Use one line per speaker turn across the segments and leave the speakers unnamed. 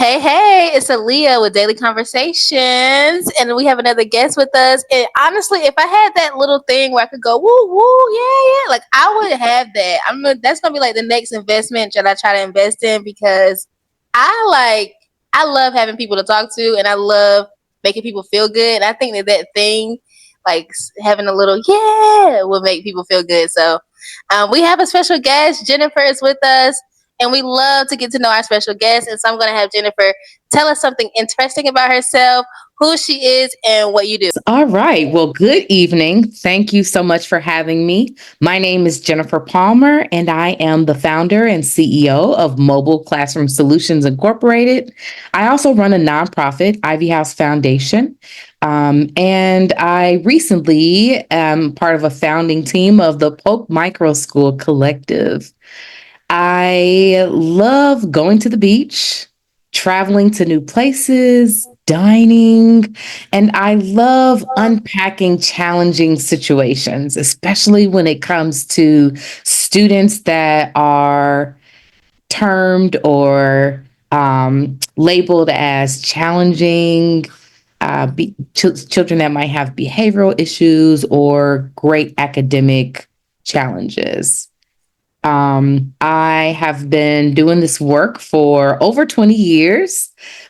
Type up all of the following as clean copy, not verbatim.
Hey, it's Aaliyah with Daley Conversations, and we have another guest with us. And honestly, if I had that little thing where I could go woo woo, yeah, like I would have that. That's gonna be like the next investment that I try to invest in because I love having people to talk to, and I love making people feel good. And I think that thing, like having a little yeah, will make people feel good. So, we have a special guest. Jennifer is with us. And we love to get to know our special guest. And so I'm going to have Jennifer tell us something interesting about herself, who she is, and what you do.
All right. Well, good evening. Thank you so much for having me. My name is Jennifer Palmer, and I am the founder and CEO of Mobile Classroom Solutions Incorporated. I also run a nonprofit, Ivy House Foundation. And I recently am part of a founding team of the Polk Microschool Collective. I love going to the beach, traveling to new places, dining, and I love unpacking challenging situations, especially when it comes to students that are termed or labeled as challenging. Children that might have behavioral issues or great academic challenges. I have been doing this work for over 20 years.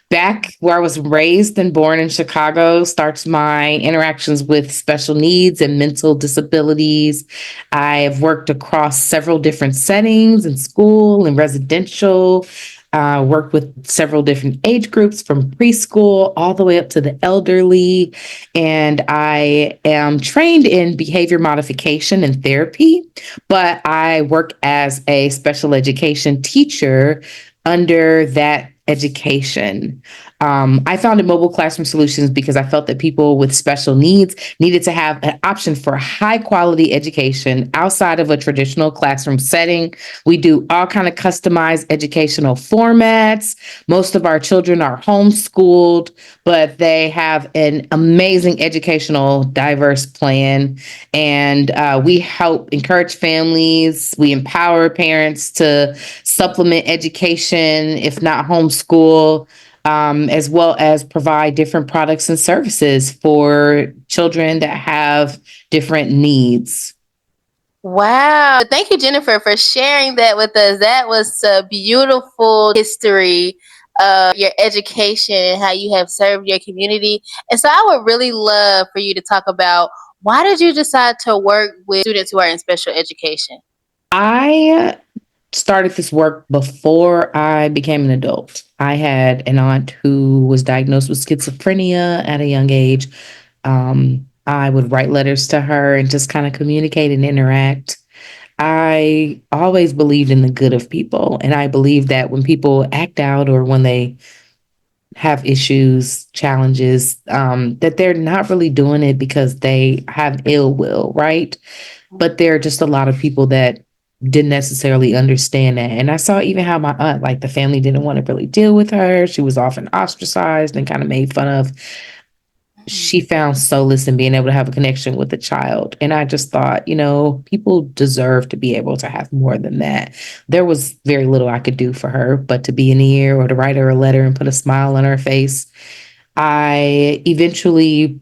Back where I was raised and born in Chicago starts my interactions with special needs and mental disabilities. I have worked across several different settings in school and residential. Worked with several different age groups from preschool all the way up to the elderly. And I am trained in behavior modification and therapy, but I work as a special education teacher under that education. I founded Mobile Classroom Solutions because I felt that people with special needs needed to have an option for high quality education outside of a traditional classroom setting. We do all kind of customized educational formats. Most of our children are homeschooled, but they have an amazing educational diverse plan. And we help encourage families. We empower parents to supplement education, if not homeschool, as well as provide different products and services for children that have different needs.
Wow. Thank you, Jennifer, for sharing that with us. That was a beautiful history of your education and how you have served your community. And so I would really love for you to talk about why did you decide to work with students who are in special education?
I started this work before I became an adult. I had an aunt who was diagnosed with schizophrenia at a young age. I would write letters to her and just kind of communicate and interact. I always believed in the good of people. And I believe that when people act out or when they have issues, challenges, that they're not really doing it because they have ill will, right? But there are just a lot of people that didn't necessarily understand that. And I saw even how my aunt, like the family didn't want to really deal with her. She was often ostracized and kind of made fun of. She found solace in being able to have a connection with a child. And I just thought, people deserve to be able to have more than that. There was very little I could do for her, but to be in the ear or to write her a letter and put a smile on her face. I eventually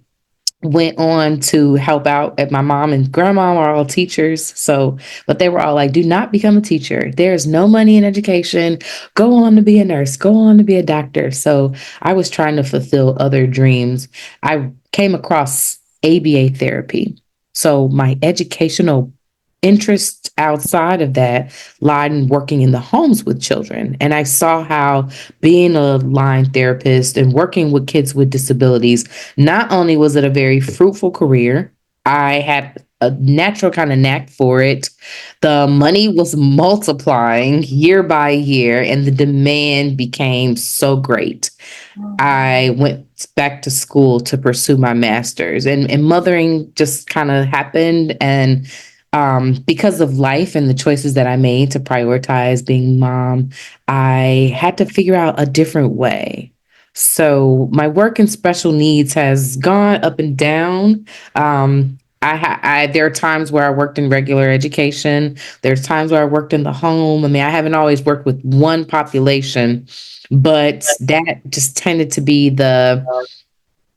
went on to help out at my mom and grandma are all teachers. So, but they were all like, do not become a teacher. There's no money in education. Go on to be a nurse, go on to be a doctor. So I was trying to fulfill other dreams. I came across ABA therapy. So my educational interest outside of that lied in working in the homes with children. And I saw how being a line therapist and working with kids with disabilities, not only was it a very fruitful career, I had a natural kind of knack for it. The money was multiplying year by year, and the demand became so great. I went back to school to pursue my master's, and mothering just kind of happened. And because of life and the choices that I made to prioritize being mom, I had to figure out a different way. So my work in special needs has gone up and down. There are times where I worked in regular education. There's times where I worked in the home. I mean, I haven't always worked with one population, but that just tended to be the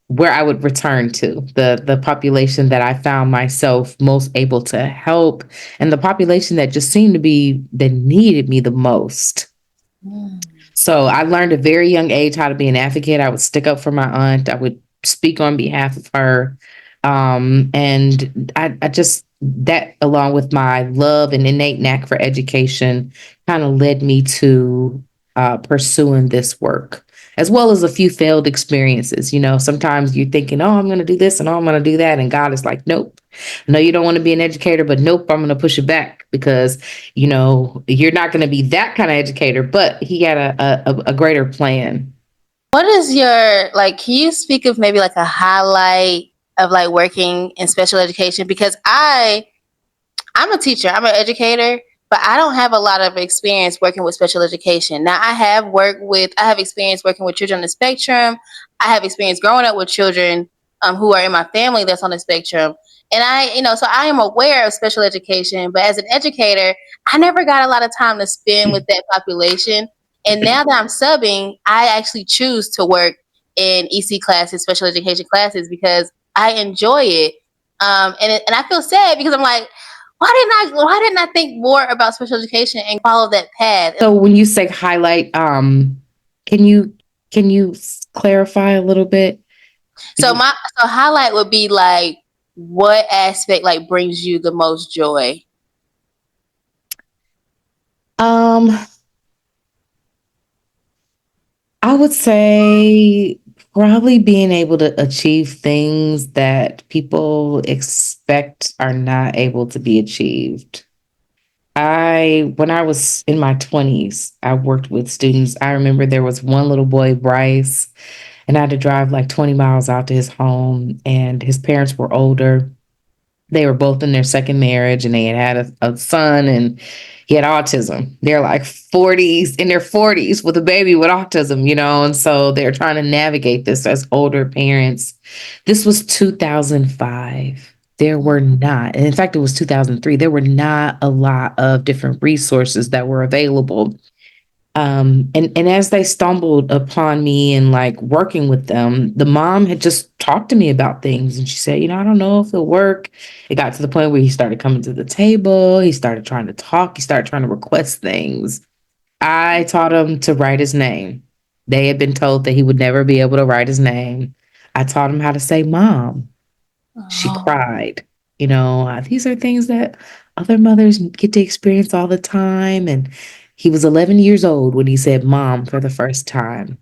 where I would return to the population that I found myself most able to help, and the population that just seemed to be that needed me the most.
Mm.
So I learned at a very young age how to be an advocate. I would stick up for my aunt. I would speak on behalf of her. And I just, that along with my love and innate knack for education kind of led me to pursuing this work, as well as a few failed experiences. You know, sometimes you're thinking, oh, I'm going to do this and oh, I'm going to do that. And God is like, nope. No, you don't want to be an educator, but nope, I'm going to push it back because you're not going to be that kind of educator, but he had a greater plan.
What is your, like, can you speak of maybe like a highlight of like working in special education? Because I'm a teacher, I'm an educator, but I don't have a lot of experience working with special education. Now, I have experience working with children on the spectrum. I have experience growing up with children who are in my family that's on the spectrum. And so I am aware of special education, but as an educator, I never got a lot of time to spend with that population. And now that I'm subbing, I actually choose to work in EC classes, special education classes, because I enjoy it. And I feel sad because I'm like, why didn't I think more about special education and follow that path?
So when you say highlight, can you clarify a little bit?
So highlight would be like what aspect like brings you the most joy?
Um, I would say probably being able to achieve things that people expect are not able to be achieved. When I was in my 20s, I worked with students. I remember there was one little boy, Bryce, and I had to drive like 20 miles out to his home, and his parents were older. They were both in their second marriage and they had a son, and he had autism. They're like 40s, in their 40s with a baby with autism, and so they're trying to navigate this as older parents. This was 2005. There were not, and in fact, it was 2003. There were not a lot of different resources that were available. And as they stumbled upon me and like working with them, the mom had just talked to me about things, and she said, I don't know if it'll work. It got to the point where he started coming to the table, he started trying to talk, he started trying to request things. I taught him to write his name. They had been told that he would never be able to write his name. I taught him how to say mom. She
Oh,
cried. These are things that other mothers get to experience all the time. And he was 11 years old when he said mom for the first time.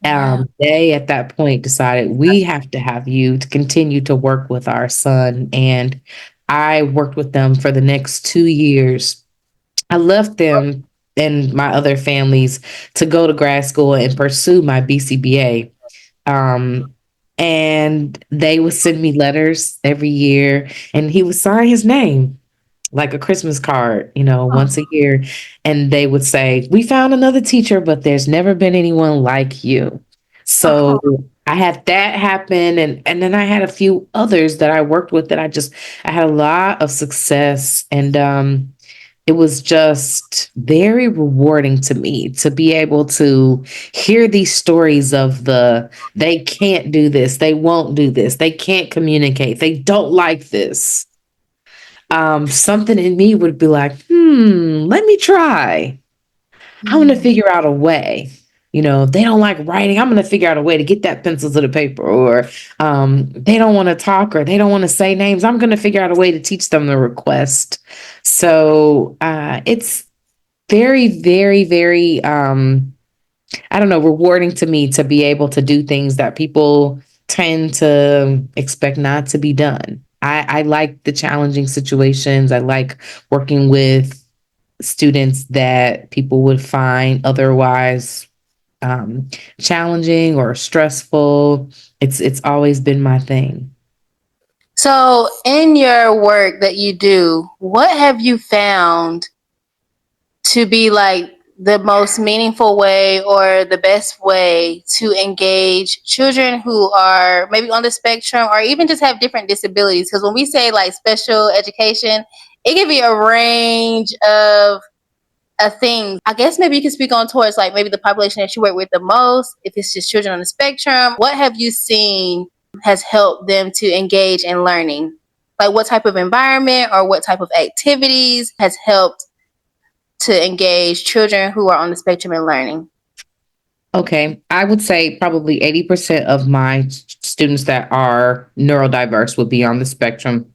wow.
They, at that point, decided we have to have you to continue to work with our son. And I worked with them for the next 2 years. I left them and my other families to go to grad school and pursue my BCBA. Um, and they would send me letters every year, and he would sign his name like a Christmas card, once a year. And they would say, we found another teacher, but there's never been anyone like you. So
Oh,
I had that happen. And then I had a few others that I worked with that I had a lot of success. And it was just very rewarding to me to be able to hear these stories of they can't do this, they won't do this, they can't communicate, they don't like this. Something in me would be like, let me try. I'm going to
mm,
figure out a way. If they don't like writing, I'm going to figure out a way to get that pencil to the paper. Or they don't want to talk or they don't want to say names, I'm going to figure out a way to teach them the request. So it's very, very, very, I don't know, rewarding to me to be able to do things that people tend to expect not to be done. I like the challenging situations. I like working with students that people would find otherwise um, challenging or stressful. It's always been my thing.
so in your work that you do, what have you found to be like the most meaningful way or the best way to engage children who are maybe on the spectrum or even just have different disabilities? Because when we say like special education, it can be a range of things. I guess maybe you can speak on towards like maybe the population that you work with the most, if it's just children on the spectrum. What have you seen has helped them to engage in learning? Like what type of environment or what type of activities has helped to engage children who are on the spectrum in learning?
Okay, I would say probably 80% of my students that are neurodiverse would be on the spectrum.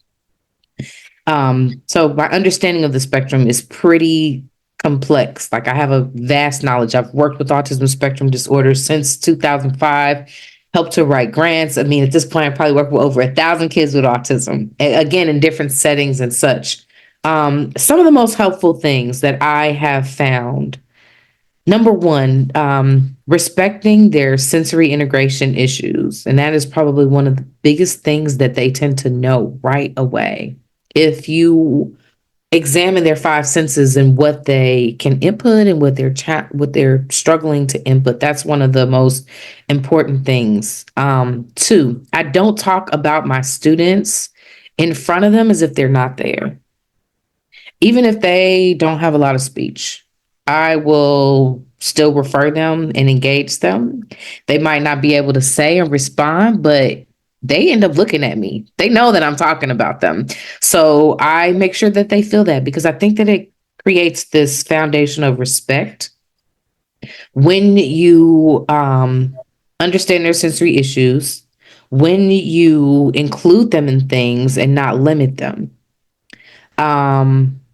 So my understanding of the spectrum is pretty complex. Like I have a vast knowledge. I've worked with autism spectrum disorders since 2005, helped to write grants. I mean, at this point, I probably work with over 1,000 kids with autism, again, in different settings and such. Some of the most helpful things that I have found. Number one, respecting their sensory integration issues. And that is probably one of the biggest things that they tend to know right away. If you examine their five senses and what they can input and what they're struggling to input, that's one of the most important things. Two, I don't talk about my students in front of them as if they're not there. Even if they don't have a lot of speech, I will still refer them and engage them. They might not be able to say or respond, but they end up looking at me. They know that I'm talking about them. So I make sure that they feel that because I think that it creates this foundation of respect when you understand their sensory issues, when you include them in things and not limit them.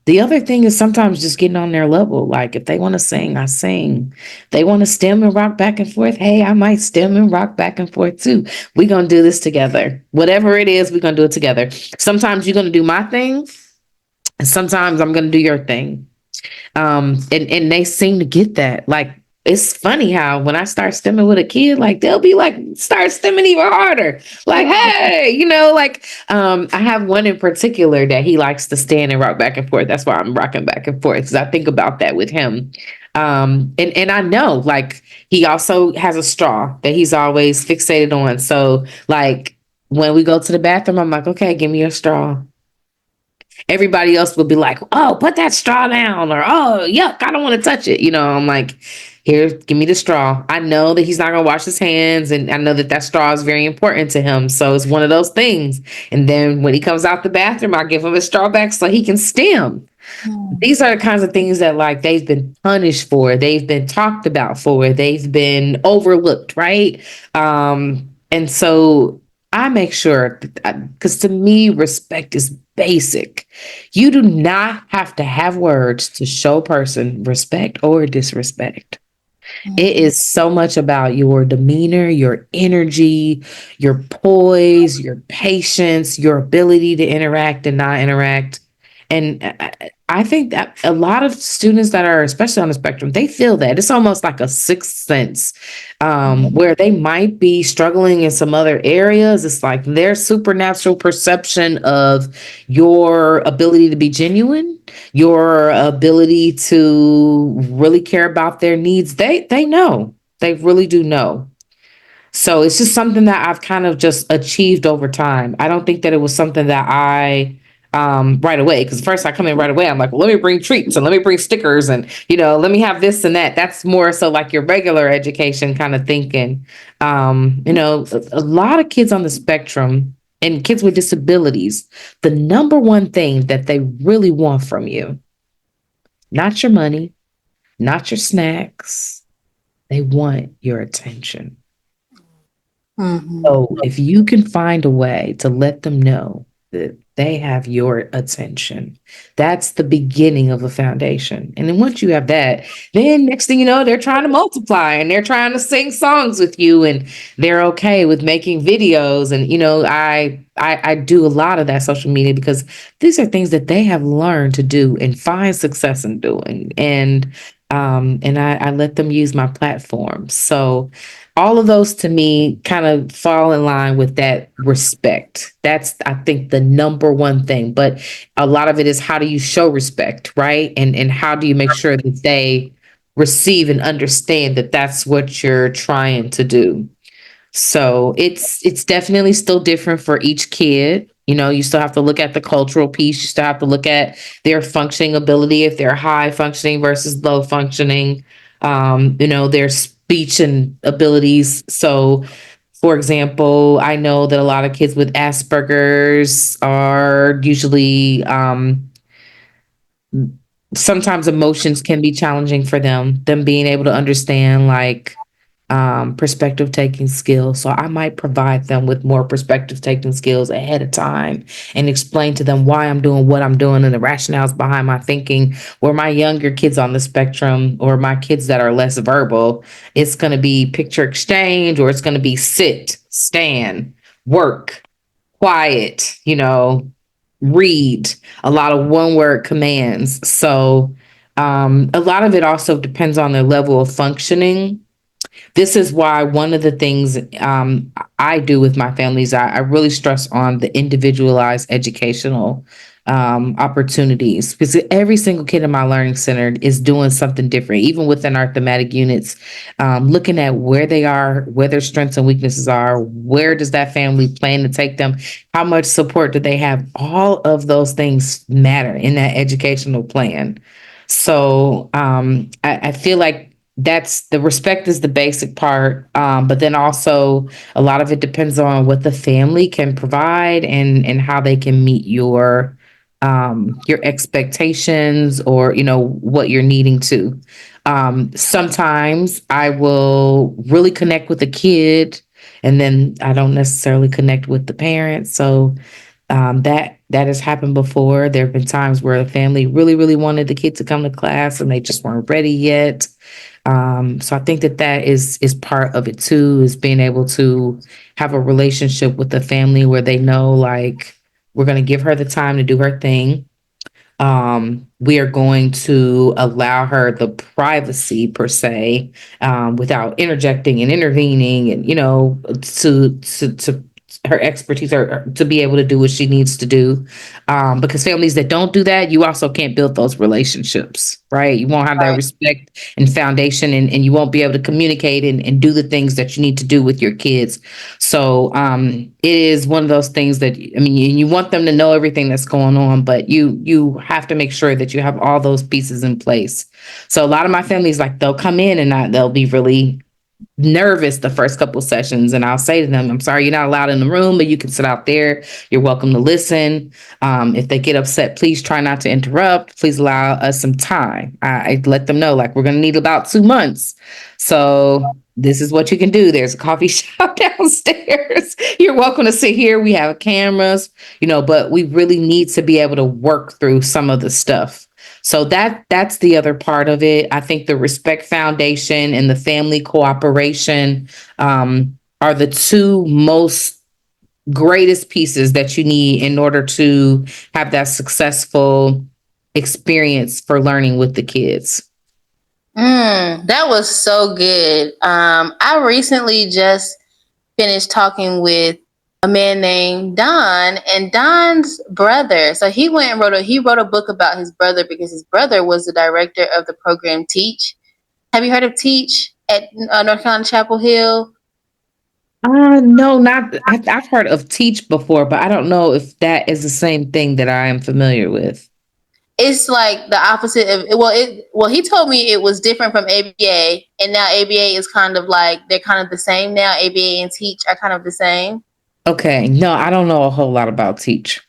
The other thing is sometimes just getting on their level. Like if they want to sing, I sing. They want to stem and rock back and forth. Hey, I might stem and rock back and forth too. We're gonna do this together. Whatever it is, we're gonna do it together. Sometimes you're gonna do my thing, and sometimes I'm gonna do your thing. And they seem to get that. Like it's funny how when I start stimming with a kid, like they'll be like start stimming even harder. Like, hey, I have one in particular that he likes to stand and rock back and forth. That's why I'm rocking back and forth because I think about that with him. And I know like he also has a straw that he's always fixated on. So like when we go to the bathroom, I'm like, okay, give me your straw. Everybody else would be like, oh, put that straw down, or oh, yuck, I don't want to touch it. I'm like, here, give me the straw. I know that he's not going to wash his hands, and I know that that straw is very important to him. So it's one of those things. And then when he comes out the bathroom, I give him a straw back so he can stem. These are the kinds of things that like they've been punished for, they've been talked about for, they've been overlooked, right? And so I make sure because to me, respect is basic. You do not have to have words to show a person respect or disrespect. It is so much about your demeanor, your energy, your poise, your patience, your ability to interact and not interact. And I think that a lot of students that are, especially on the spectrum, they feel that it's almost like a sixth sense where they might be struggling in some other areas. It's like their supernatural perception of your ability to be genuine, your ability to really care about their needs. They know, they really do know. So it's just something that I've kind of just achieved over time. I don't think that it was something that I right away. Because first I come in right away, I'm like, well, let me bring treats and let me bring stickers and let me have this and that. That's more so like your regular education kind of thinking. A lot of kids on the spectrum and kids with disabilities, the number one thing that they really want from you, not your money, not your snacks, they want your attention.
Mm-hmm.
So if you can find a way to let them know that they have your attention, that's the beginning of a foundation. And then once you have that, then next thing you know, they're trying to multiply and they're trying to sing songs with you and they're okay with making videos. And I do a lot of that social media because these are things that they have learned to do and find success in doing. And I let them use my platform. So all of those to me kind of fall in line with that respect. That's, I think, the number one thing. But a lot of it is how do you show respect, right? And how do you make sure that they receive and understand that that's what you're trying to do. So it's definitely still different for each kid. You know, you still have to look at the cultural piece. You still have to look at their functioning ability, if they're high functioning versus low functioning. You know, their speech and abilities. So, for example, I know that a lot of kids with Asperger's are usually sometimes emotions can be challenging for them. Them being able to understand like perspective taking skills. So I might provide them with more perspective taking skills ahead of time and explain to them why I'm doing what I'm doing and the rationales behind my thinking. Where my younger kids on the spectrum or my kids that are less verbal, it's going to be picture exchange or it's going to be sit, stand, work, quiet, you know, read, a lot of one word commands. So a lot of it also depends on their level of functioning. This is why one of the things I do with my families, I really stress on the individualized educational opportunities because every single kid in my learning center is doing something different, even within our thematic units, looking at where they are, where their strengths and weaknesses are, where does that family plan to take them, how much support do they have? All of those things matter in that educational plan. So I feel like that's the respect is the basic part, but then also a lot of it depends on what the family can provide and how they can meet your expectations or you know what you're needing to. Sometimes I will really connect with the kid, and then I don't necessarily connect with the parents. So that has happened before. There have been times where the family really wanted the kid to come to class and they just weren't ready yet. So I think that that is part of it too, is being able to have a relationship with the family where they know like we're going to give her the time to do her thing. We are going to allow her the privacy per se, without interjecting and intervening, and you know, to her expertise or to be able to do what she needs to do. Because families that don't do that, you also can't build those relationships, right? You won't have that
Right.
respect and foundation, and you won't be able to communicate and do the things that you need to do with your kids. So it is one of those things that I mean, you want them to know everything that's going on, but you have to make sure that you have all those pieces in place. So a lot of my families like they'll come in and they'll be really nervous the first couple sessions, and I'll say to them, I'm sorry you're not allowed in the room, but you can sit out there. You're welcome to listen. If they get upset, please try not to interrupt. Please allow us some time. I let them know like we're going to need about 2 months, so this is what you can do. There's a coffee shop downstairs. You're welcome to sit here. We have cameras, you know, but we really need to be able to work through some of the stuff. So that's the other part of it. I think the respect foundation and the family cooperation are the two most greatest pieces that you need in order to have that successful experience for learning with the kids.
That was so good. I recently just finished talking with a man named Don and Don's brother. So he went and wrote a book about his brother because his brother was the director of the program Teach. Have you heard of Teach at North Carolina Chapel Hill?
No, not I've heard of Teach before, but I don't know if that is the same thing that I am familiar with.
It's like the opposite of well he told me it was different from ABA, and now ABA is kind of like they're kind of the same now. ABA and Teach are kind of the same.
Okay, no, I don't know a whole lot about Teach.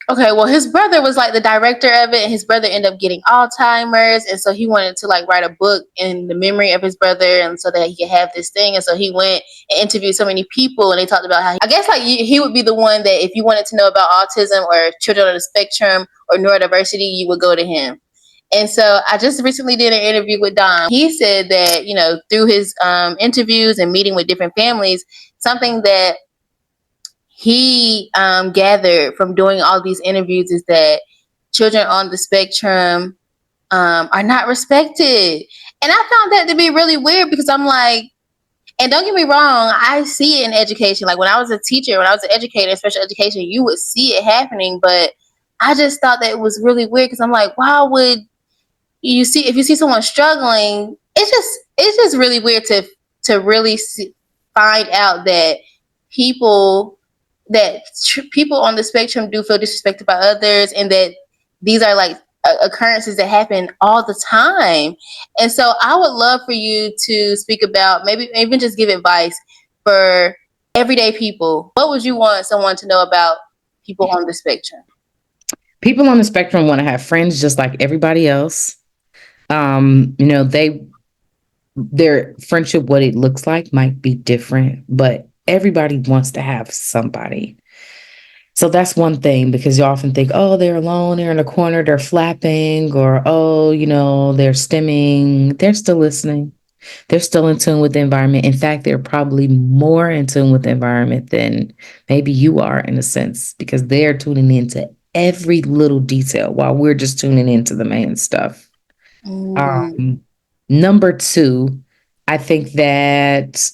Okay, well, his brother was like the director of it, and his brother ended up getting Alzheimer's, and so he wanted to like write a book in the memory of his brother, and so that he could have this thing, and so he went and interviewed so many people, and they talked about how I guess like he would be the one that if you wanted to know about autism or children on the spectrum or neurodiversity, you would go to him. And so I just recently did an interview with Don. He said that through his interviews and meeting with different families, something that he gathered from doing all these interviews is that children on the spectrum are not respected. And I found that to be really weird because I'm like, and don't get me wrong, I see it in education. Like when I was a teacher, when I was an educator in special education, you would see it happening. But I just thought that it was really weird because I'm like, why would you see, if you see someone struggling, it's just really weird to really find out that people people on the spectrum do feel disrespected by others, and that these are like occurrences that happen all the time. And so I would love for you to speak about, maybe even just give advice for everyday people. What would you want someone to know about people on the spectrum?
People on the spectrum want to have friends just like everybody else. You know, their friendship, what it looks like might be different, but everybody wants to have somebody. So that's one thing, because you often think, oh, they're alone, they're in a corner, they're flapping, or oh, you know, they're stimming. They're still listening. They're still in tune with the environment. In fact, they're probably more in tune with the environment than maybe you are, in a sense, because they're tuning into every little detail while we're just tuning into the main stuff.
Mm.
Um, Number two, I think that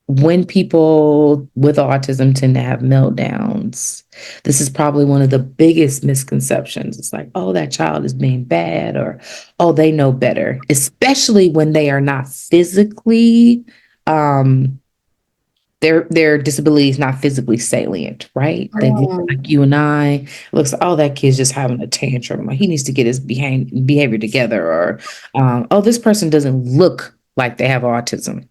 when people with autism tend to have meltdowns, this is probably one of the biggest misconceptions. It's like, oh, that child is being bad, or oh, they know better, especially when they are not physically, um, their disability is not physically salient, right? They look
Mm.
like you and I. It looks, oh, that kid's just having a tantrum. Like he needs to get his behavior together, or oh, this person doesn't look like they have autism.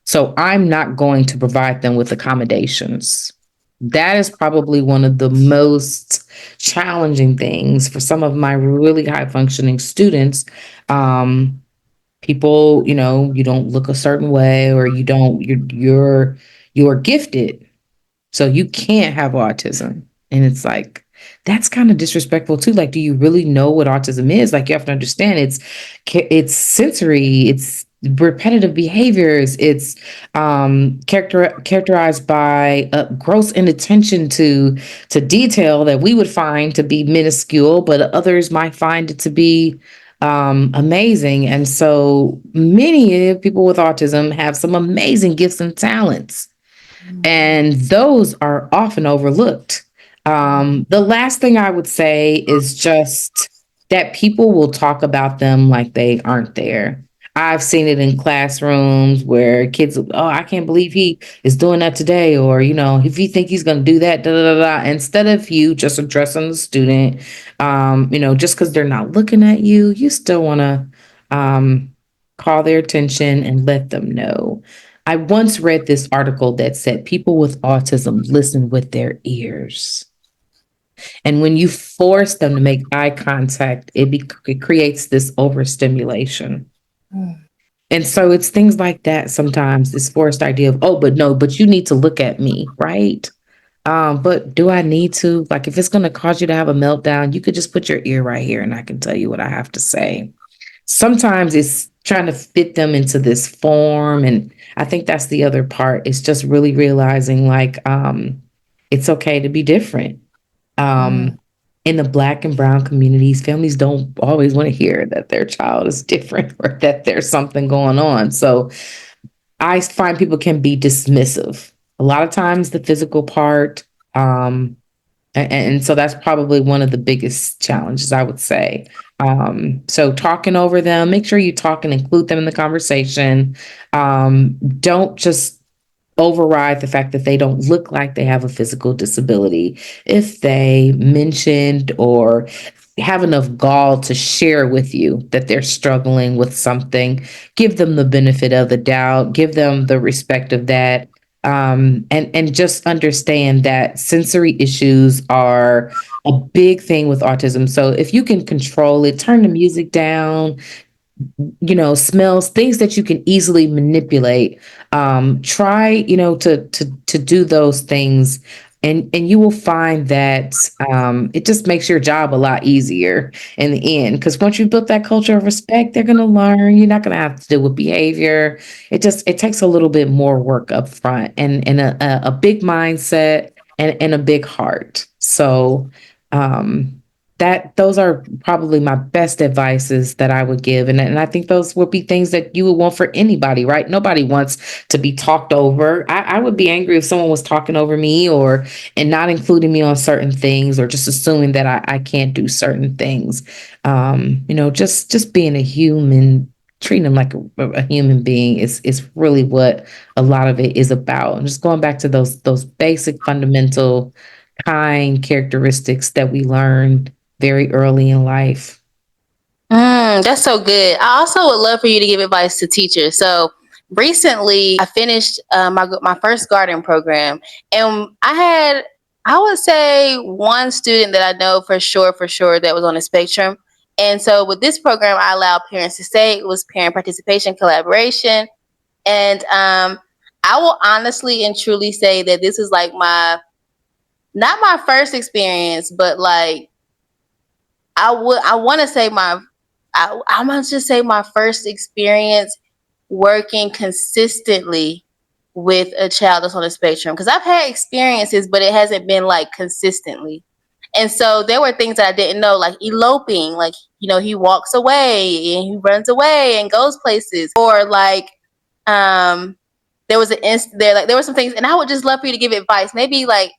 So I'm not going to provide them with accommodations. That is probably one of the most challenging things for some of my really high functioning students. Um, People, you know, you don't look a certain way, or you don't, you're gifted, so you can't have autism. And it's like, that's kind of disrespectful too. Like, do you really know what autism is? Like, you have to understand it's sensory, it's repetitive behaviors, it's characterized by gross inattention to detail that we would find to be minuscule, but others might find it to be amazing. And so many people with autism have some amazing gifts and talents, and those are often overlooked. The last thing I would say is just that people will talk about them like they aren't there. I've seen it in classrooms where kids, oh, I can't believe he is doing that today, or you know, if you think he's going to do that, da da da da. Instead of you just addressing the student, you know, just because they're not looking at you, you still want to um, call their attention and let them know. I once read this article that said people with autism listen with their ears. And when you force them to make eye contact, it creates this overstimulation.
Mm.
And so it's things like that sometimes, this forced idea of, oh, but no, but you need to look at me, right? But do I need to? Like, if it's going to cause you to have a meltdown, you could just put your ear right here and I can tell you what I have to say. Sometimes it's trying to fit them into this form. And I think that's the other part. It's just really realizing, like, it's okay to be different.
Mm.
Um, in the Black and brown communities, families don't always want to hear that their child is different or that there's something going on. So I find people can be dismissive. A lot of times, the physical part, and so that's probably one of the biggest challenges, I would say. So talking over them, make sure you talk and include them in the conversation. Don't just override the fact that they don't look like they have a physical disability. If they mentioned or have enough gall to share with you that they're struggling with something, give them the benefit of the doubt, give them the respect of that. And just understand that sensory issues are a big thing with autism. So if you can control it, turn the music down, you know, smells, things that you can easily manipulate. Try, you know, to do those things, and you will find that it just makes your job a lot easier in the end. Because once you build that culture of respect, they're going to learn. You're not going to have to deal with behavior. It takes a little bit more work up front, and a big mindset and a big heart. So. Um, those are probably my best advices that I would give. And I think those would be things that you would want for anybody, right? Nobody wants to be talked over. I would be angry if someone was talking over me or and not including me on certain things or just assuming that I can't do certain things. Just being a human, treating them like a human being is really what a lot of it is about. And just going back to those basic fundamental kind characteristics that we learned very early in life.
That's so good. I also would love for you to give advice to teachers. So recently, I finished my first garden program, and I would say one student that I know for sure, that was on the spectrum. And so with this program, I allowed parents to stay. It was parent participation collaboration, and I will honestly and truly say that this is like my not my first experience, but like I want to say I must just say my first experience working consistently with a child that's on the spectrum, because I've had experiences, but it hasn't been like consistently. And so there were things that I didn't know, like eloping, like, he walks away and he runs away and goes places, or like, there was there were some things, and I would just love for you to give advice, maybe like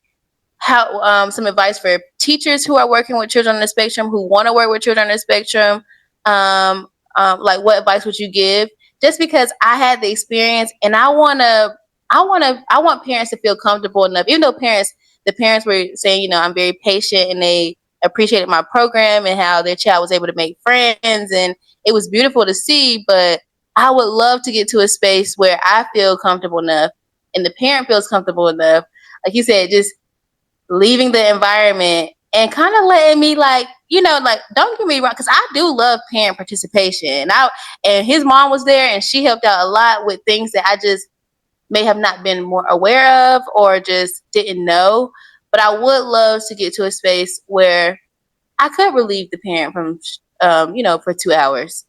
how some advice for teachers who are working with children on the spectrum, who want to work with children on the spectrum. Like, what advice would you give? Just because I had the experience, and I want parents to feel comfortable enough, even though the parents were saying, I'm very patient, and they appreciated my program and how their child was able to make friends, and it was beautiful to see. But I would love to get to a space where I feel comfortable enough and the parent feels comfortable enough, like you said, just leaving the environment and kind of letting me, like, like, don't get me wrong, because I do love parent participation, and his mom was there and she helped out a lot with things that I just may have not been more aware of or just didn't know. But I would love to get to a space where I could relieve the parent from for 2 hours,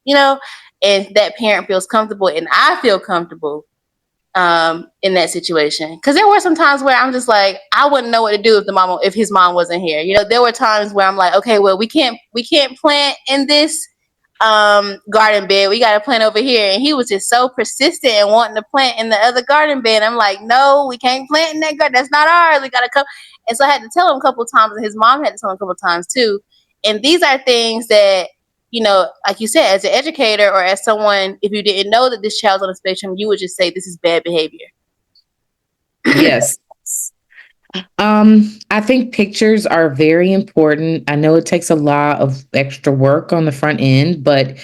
and that parent feels comfortable and I feel comfortable in that situation. Because there were some times where I'm just like, I wouldn't know what to do if his mom wasn't here. There were times where I'm like, okay, well, we can't plant in this garden bed. We got to plant over here. And he was just so persistent and wanting to plant in the other garden bed. I'm like, no, we can't plant in that garden. That's not ours. We got to come. And so I had to tell him a couple of times, and his mom had to tell him a couple of times too. And these are things that, like you said, as an educator or as someone, if you didn't know that this child's on the spectrum, you would just say this is bad behavior.
Yes. I think pictures are very important. I know it takes a lot of extra work on the front end, but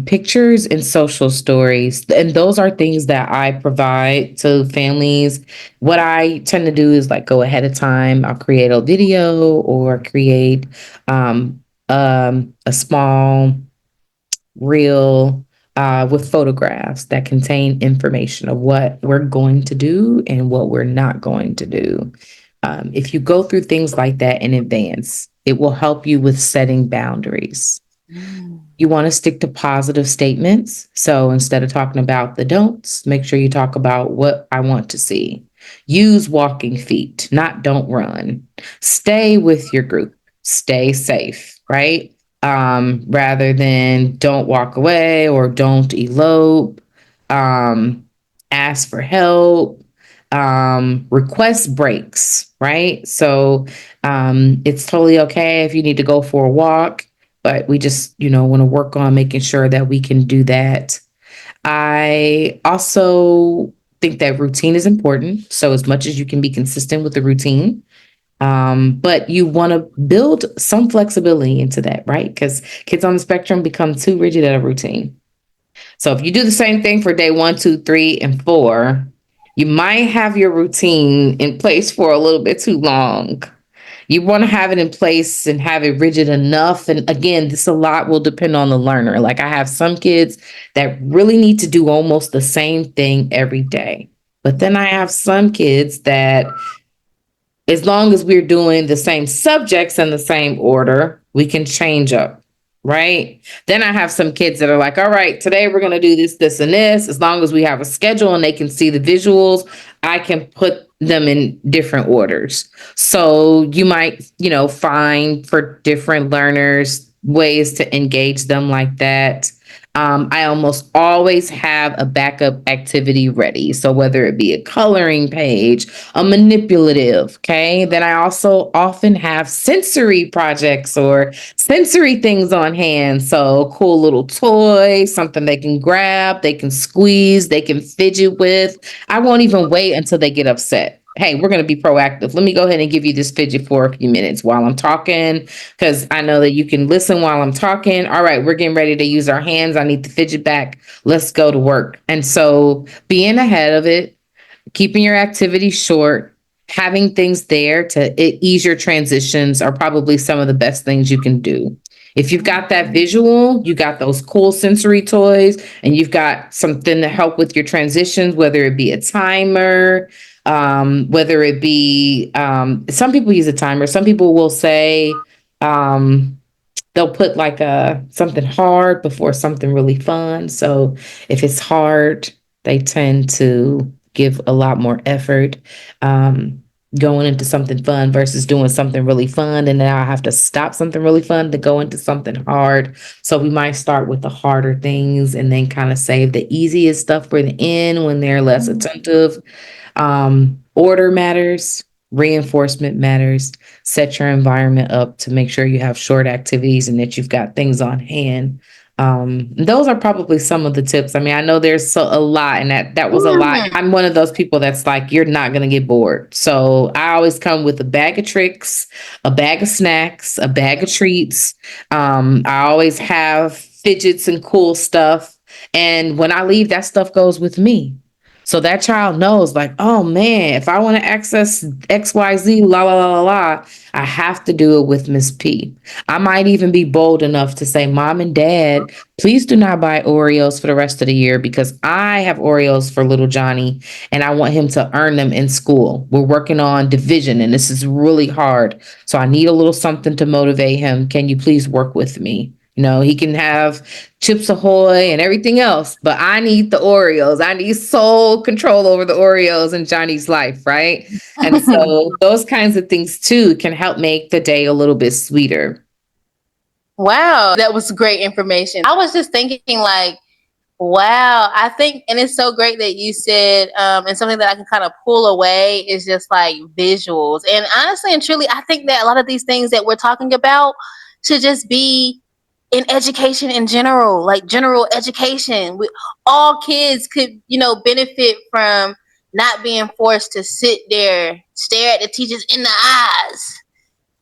pictures and social stories, and those are things that I provide to families. What I tend to do is like go ahead of time. I'll create a video or create a small reel with photographs that contain information of what we're going to do and what we're not going to do. If you go through things like that in advance, it will help you with setting boundaries. You want to stick to positive statements. So instead of talking about the don'ts, make sure you talk about what I want to see. Use walking feet, not don't run. Stay with your group. Stay safe, right? Rather than don't walk away or don't elope. Ask for help. Request breaks, right? So it's totally okay if you need to go for a walk, but we just, want to work on making sure that we can do that. I also think that routine is important. So as much as you can be consistent with the routine, but you want to build some flexibility into that, right? Because kids on the spectrum become too rigid at a routine. So if you do the same thing for day 1, 2, 3, and 4, you might have your routine in place for a little bit too long. You want to have it in place and have it rigid enough. And again, this a lot will depend on the learner. Like I have some kids that really need to do almost the same thing every day. But then I have some kids that, as long as we're doing the same subjects in the same order, we can change up, right? Then I have some kids that are like, all right, today we're going to do this, this, and this. As long as we have a schedule and they can see the visuals, I can put them in different orders. So you might, find for different learners ways to engage them like that. I almost always have a backup activity ready. So whether it be a coloring page, a manipulative, okay. Then I also often have sensory projects or sensory things on hand. So cool little toy, something they can grab, they can squeeze, they can fidget with. I won't even wait until they get upset. Hey, we're going to be proactive. Let me go ahead and give you this fidget for a few minutes while I'm talking, because I know that you can listen while I'm talking. All right, we're getting ready to use our hands. I need the fidget back. Let's go to work. And so being ahead of it, keeping your activity short, having things there to ease your transitions are probably some of the best things you can do. If you've got that visual, you got those cool sensory toys, and you've got something to help with your transitions, whether it be a timer, whether it be, some people use a timer. Some people will say, um, they'll put like a something hard before something really fun. So if it's hard, they tend to give a lot more effort, um, going into something fun versus doing something really fun. And now I have to stop something really fun to go into something hard. So we might start with the harder things and then kind of save the easiest stuff for the end when they're less attentive. Order matters, reinforcement matters. Set your environment up to make sure you have short activities and that you've got things on hand. Those are probably some of the tips. I mean, I know there's a lot, and that was a lot. I'm one of those people that's like, you're not gonna get bored. So I always come with a bag of tricks, a bag of snacks, a bag of treats. I always have fidgets and cool stuff. And when I leave, that stuff goes with me. So that child knows, like, oh man, if I want to access XYZ, la la la la la, I have to do it with Miss P. I might even be bold enough to say, Mom and Dad, please do not buy Oreos for the rest of the year because I have Oreos for little Johnny and I want him to earn them in school. We're working on division and this is really hard. So I need a little something to motivate him. Can you please work with me? He can have Chips Ahoy and everything else, but I need the Oreos. I need sole control over the Oreos in Johnny's life, right? And so those kinds of things too can help make the day a little bit sweeter.
Wow, that was great information. I was just thinking, like, wow, I think, and it's so great that you said, and something that I can kind of pull away is just like visuals. And honestly and truly, I think that a lot of these things that we're talking about should just be in education in general, like general education. All kids could, benefit from not being forced to sit there, stare at the teachers in the eyes,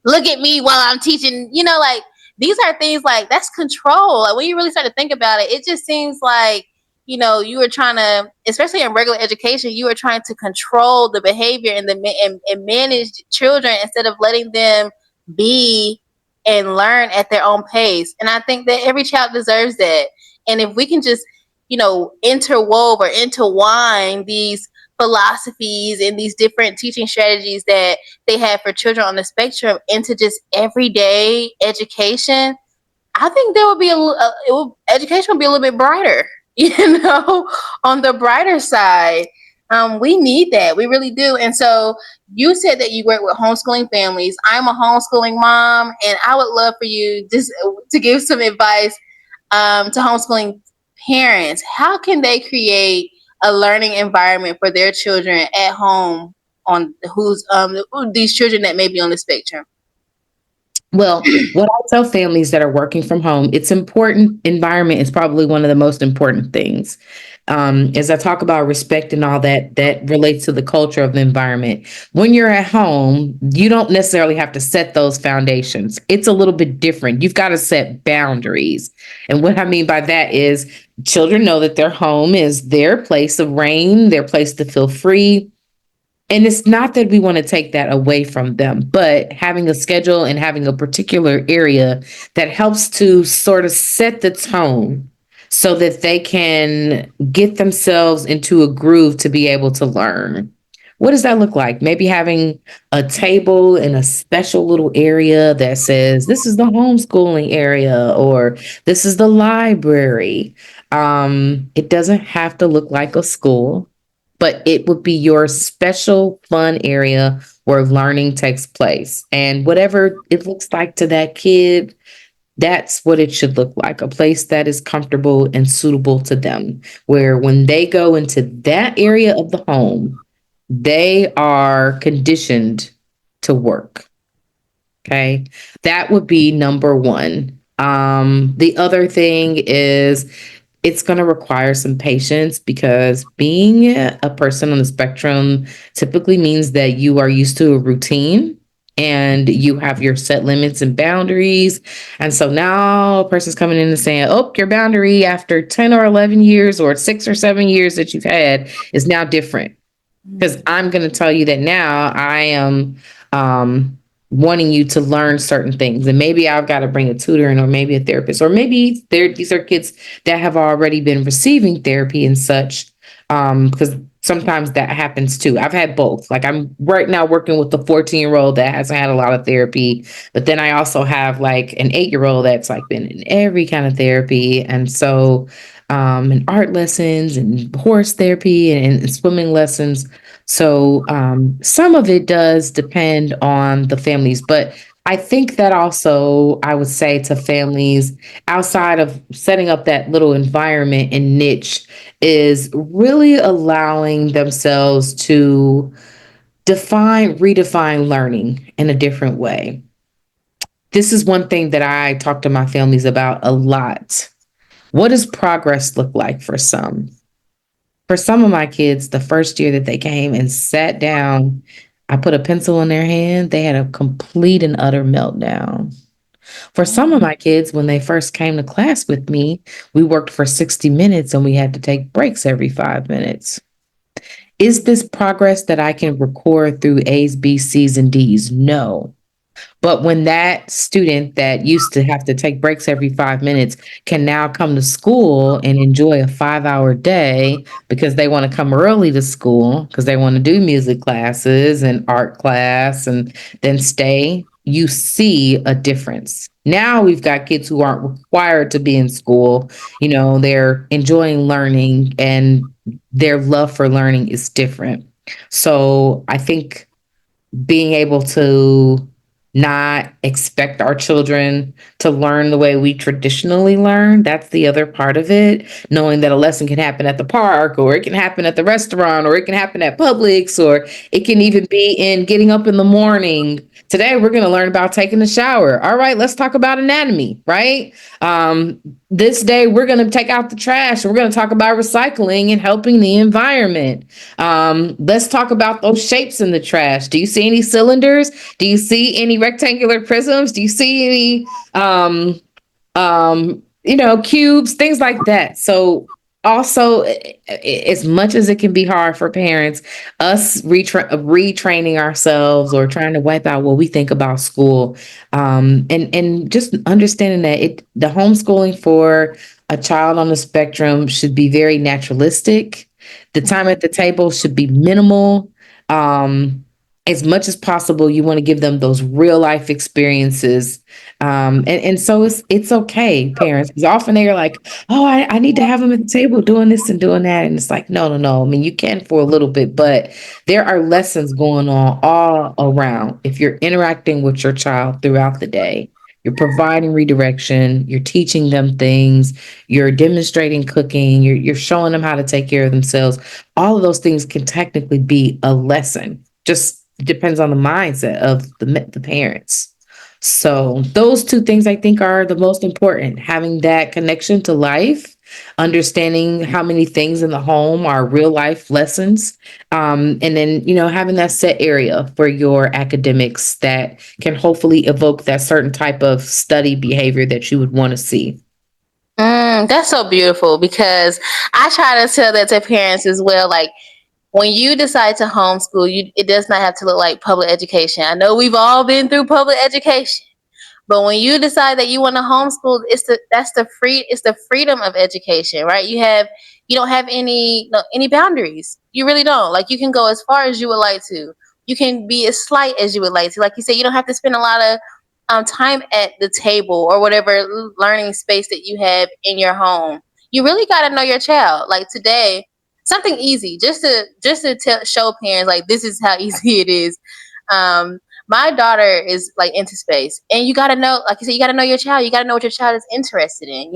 look at me while I'm teaching, like these are things like that's control. Like when you really start to think about it, it just seems like, you were trying to, especially in regular education, you were trying to control the behavior and manage children instead of letting them be and learn at their own pace. And I think that every child deserves that. And if we can just, interwove or intertwine these philosophies and these different teaching strategies that they have for children on the spectrum into just everyday education, I think there would be education would be a little bit brighter, on the brighter side. We need that. We really do. And so you said that you work with homeschooling families. I'm a homeschooling mom, and I would love for you just to give some advice to homeschooling parents. How can they create a learning environment for their children at home on these children that may be on the spectrum?
Well, what I tell families that are working from home, it's important. Environment is probably one of the most important things. As I talk about respect and all that, that relates to the culture of the environment. When you're at home, you don't necessarily have to set those foundations. It's a little bit different. You've got to set boundaries. And what I mean by that is children know that their home is their place of reign, their place to feel free. And it's not that we want to take that away from them, but having a schedule and having a particular area that helps to sort of set the tone so that they can get themselves into a groove to be able to learn. What does that look like? Maybe having a table in a special little area that says, this is the homeschooling area or this is the library. It doesn't have to look like a school. but it would be your special fun area where learning takes place. And whatever it looks like to that kid, that's what it should look like, a place that is comfortable and suitable to them, where when they go into that area of the home, they are conditioned to work. Okay. That would be number one. The other thing is it's going to require some patience because being a person on the spectrum typically means that you are used to a routine and you have your set limits and boundaries. And so now a person's coming in and saying, oh, your boundary after 10 or 11 years or 6 or 7 years that you've had is now different. Because I'm going to tell you that now I am wanting you to learn certain things. And maybe I've got to bring a tutor in, or maybe a therapist, or maybe these are kids that have already been receiving therapy and such. Because sometimes that happens too. I've had both. Like I'm right now working with a 14-year-old that hasn't had a lot of therapy, but then I also have like an 8-year-old that's like been in every kind of therapy. And so, and art lessons and horse therapy and swimming lessons. So some of it does depend on the families, but I think that also I would say to families outside of setting up that little environment and niche is really allowing themselves to redefine learning in a different way. This is one thing that I talk to my families about a lot. What does progress look like for some? For some of my kids, the first year that they came and sat down, I put a pencil in their hand, they had a complete and utter meltdown. For some of my kids, when they first came to class with me, we worked for 60 minutes and we had to take breaks every 5 minutes. Is this progress that I can record through A's, B's, C's, and D's? No. But when that student that used to have to take breaks every 5 minutes can now come to school and enjoy a 5 hour day because they want to come early to school because they want to do music classes and art class and then stay, you see a difference. Now we've got kids who aren't required to be in school. You know, they're enjoying learning and their love for learning is different. So I think being able to not expect our children to learn the way we traditionally learn. That's the other part of it. Knowing that a lesson can happen at the park, or it can happen at the restaurant, or it can happen at Publix, or it can even be in getting up in the morning. Today, we're going to learn about taking a shower. All right, let's talk about anatomy, right? This day, we're going to take out the trash. We're going to talk about recycling and helping the environment. Let's talk about those shapes in the trash. Do you see any cylinders? Do you see any rectangular prisms? Do you see any, cubes, things like that? So also, as much as it can be hard for parents, us retraining ourselves or trying to wipe out what we think about school, and just understanding that the homeschooling for a child on the spectrum should be very naturalistic. The time at the table should be minimal. As much as possible, you want to give them those real life experiences. And so it's okay, parents, because often they're like, oh, I need to have them at the table doing this and doing that. And it's like, no, no, no. I mean, you can for a little bit, but there are lessons going on all around. If you're interacting with your child throughout the day, you're providing redirection, you're teaching them things, you're demonstrating cooking, you're showing them how to take care of themselves. All of those things can technically be a lesson. Just depends on the mindset of the parents. So those two things I think are the most important. Having that connection to life, understanding how many things in the home are real life lessons, and then having that set area for your academics that can hopefully evoke that certain type of study behavior that you would want to see.
That's so beautiful because I try to tell that to parents as well. Like, when you decide to homeschool, it does not have to look like public education. I know we've all been through public education, but when you decide that you want to homeschool, it's the freedom of education, right? You don't have any boundaries. You really don't. Like, you can go as far as you would like to. You can be as slight as you would like to. Like you said, you don't have to spend a lot of time at the table or whatever learning space that you have in your home. You really got to know your child. Like today, something easy, just to show parents like this is how easy it is. Um, my daughter is like into space, and you got to know, like you said, you got to know your child. You got to know what your child is interested in.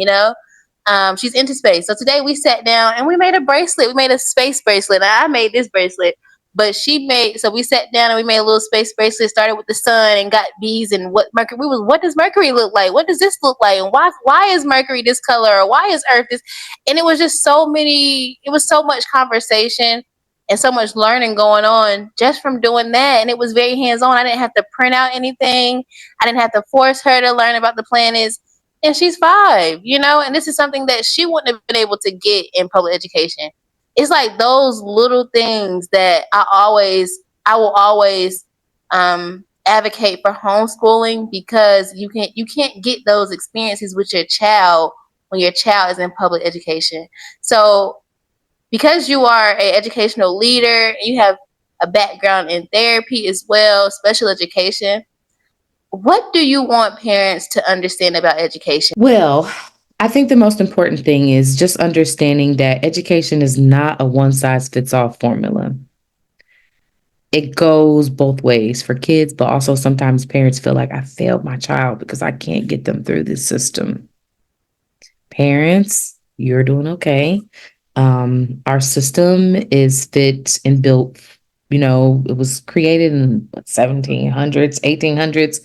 She's into space. So today we sat down and we made a bracelet. We made a space bracelet. I made this bracelet, but she made. So we sat down and we made a little space bracelet. Started with the sun and got bees and what Mercury. What does Mercury look like? What does this look like? And why is Mercury this color? Or why is Earth this? And it was just so many. It was so much conversation and so much learning going on just from doing that. And it was very hands on. I didn't have to print out anything. I didn't have to force her to learn about the planets. And she's 5, and this is something that she wouldn't have been able to get in public education. It's like those little things that I will always advocate for homeschooling, because you can't get those experiences with your child when your child is in public education. So because you are an educational leader, you have a background in therapy as well, special education, what do you want parents to understand about education?
Well, I think the most important thing is just understanding that education is not a one size fits all formula. It goes both ways for kids, but also sometimes parents feel like I failed my child because I can't get them through this system. Parents, you're doing okay. Our system is fit and built. It was created in 1700s, 1800s.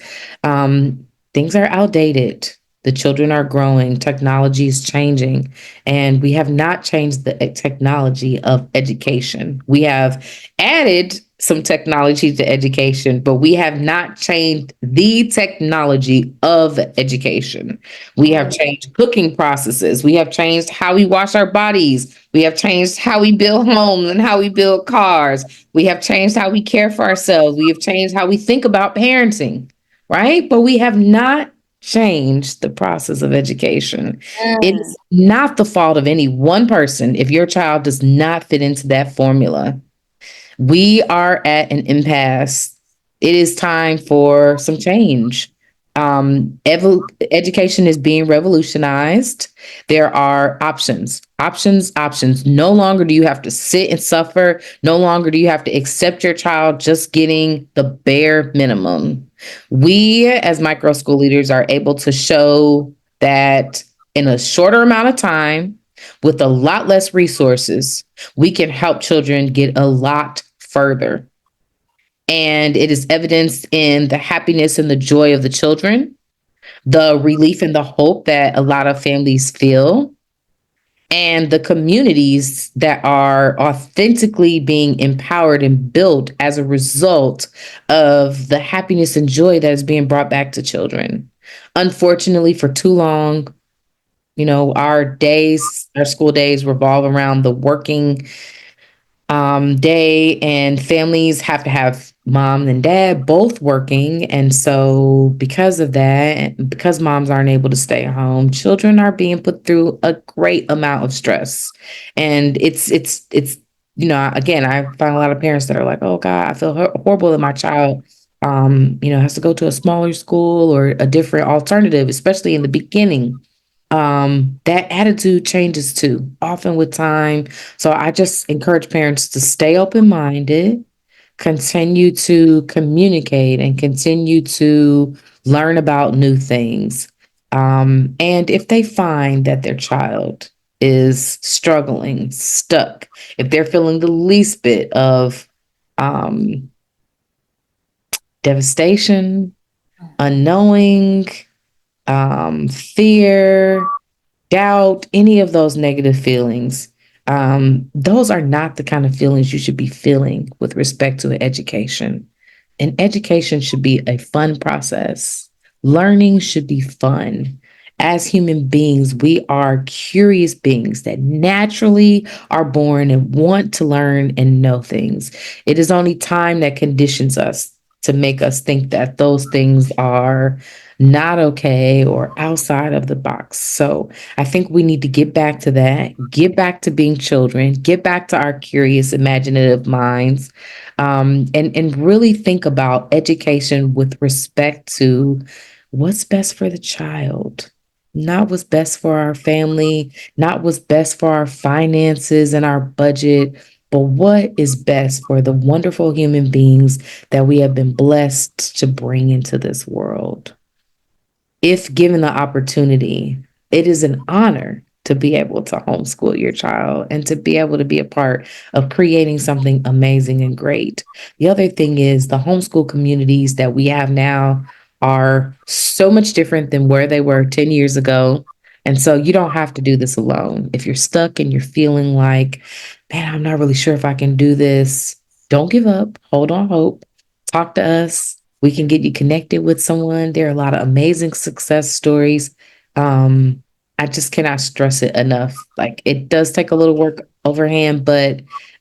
Things are outdated. The children are growing. Technology is changing. And we have not changed the technology of education. We have added some technology to education, but we have not changed the technology of education. We have changed cooking processes. We have changed how we wash our bodies. We have changed how we build homes and how we build cars. We have changed how we care for ourselves. We have changed how we think about parenting, right? But we have not changed the process of education. It
Mm.
is not the fault of any one person if your child does not fit into that formula. We are at an impasse. It is time for some change. Education is being revolutionized. There are options, options, options. No longer do you have to sit and suffer. No longer do you have to accept your child just getting the bare minimum. We, as micro school leaders, are able to show that in a shorter amount of time, with a lot less resources, we can help children get a lot further. And it is evidenced in the happiness and the joy of the children, the relief and the hope that a lot of families feel, and the communities that are authentically being empowered and built as a result of the happiness and joy that is being brought back to children. Unfortunately, for too long, our school days revolve around the working day, and families have to have mom and dad both working. And so, because of that, because moms aren't able to stay home, children are being put through a great amount of stress. And again, I find a lot of parents that are like, oh God, I feel horrible that my child has to go to a smaller school or a different alternative, especially in the beginning. That attitude changes too, often with time. So I just encourage parents to stay open minded, continue to communicate, and continue to learn about new things. And if they find that their child is struggling, stuck, if they're feeling the least bit of um, devastation, unknowing, fear, doubt, any of those negative feelings, those are not the kind of feelings you should be feeling with respect to education. And education should be a fun process. Learning should be fun. As human beings, we are curious beings that naturally are born and want to learn and know things. It is only time that conditions us to make us think that those things are not okay or outside of the box. So I think we need to get back to that, get back to being children, get back to our curious, imaginative minds, and really think about education with respect to what's best for the child. not what's best for our family, not what's best for our finances and our budget, but what is best for the wonderful human beings that we have been blessed to bring into this world. If given the opportunity, it is an honor to be able to homeschool your child and to be able to be a part of creating something amazing and great. The other thing is the homeschool communities that we have now are so much different than where they were 10 years ago. And so you don't have to do this alone. If you're stuck and you're feeling like, man, I'm not really sure if I can do this, don't give up. Hold on hope. Talk to us. We can get you connected with someone. There are a lot of amazing success stories. Um, I just cannot stress it enough. Like it does take a little work overhand, but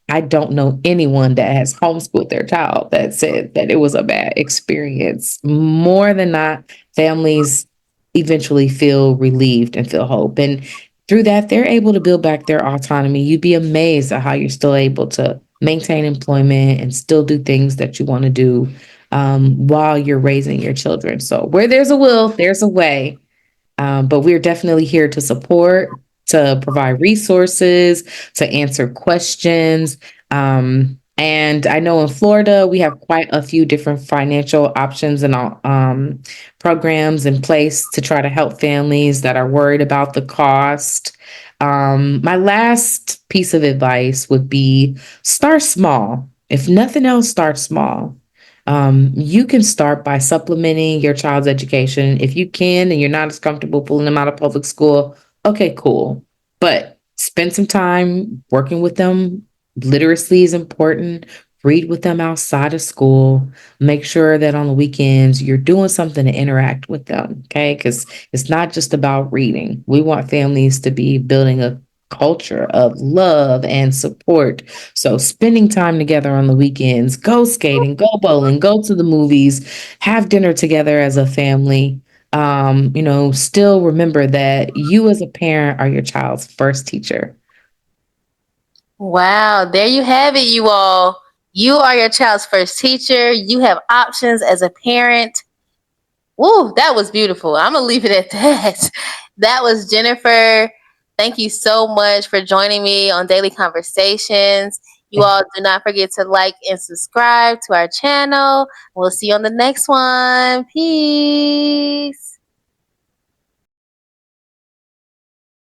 I don't know anyone that has homeschooled their child that said that it was a bad experience. More than not, families eventually feel relieved and feel hope. And through that, they're able to build back their autonomy. You'd be amazed at how you're still able to maintain employment and still do things that you want to do while you're raising your children. So, where there's a will, there's a way. But we're definitely here to support, to provide resources, to answer questions. And I know in Florida, we have quite a few different financial options and programs in place to try to help families that are worried about the cost. My last piece of advice would be start small. If nothing else, start small. You can start by supplementing your child's education. If you can and you're not as comfortable pulling them out of public school, okay, cool. But spend some time working with them. Literacy is important. Read with them outside of school. Make sure that on the weekends you're doing something to interact with them, okay? Because it's not just about reading. We want families to be building a culture of love and support, so spending time together on the weekends, go skating, go bowling, go to the movies, have dinner together as a family. Still remember that you as a parent are your child's first teacher.
Wow, there you have it, you all. You are your child's first teacher. You have options as a parent. Woo, that was beautiful. I'm going to leave it at that. That was Jennifer. Thank you so much for joining me on Daily Conversations. You all do not forget to like and subscribe to our channel. We'll see you on the next one. Peace.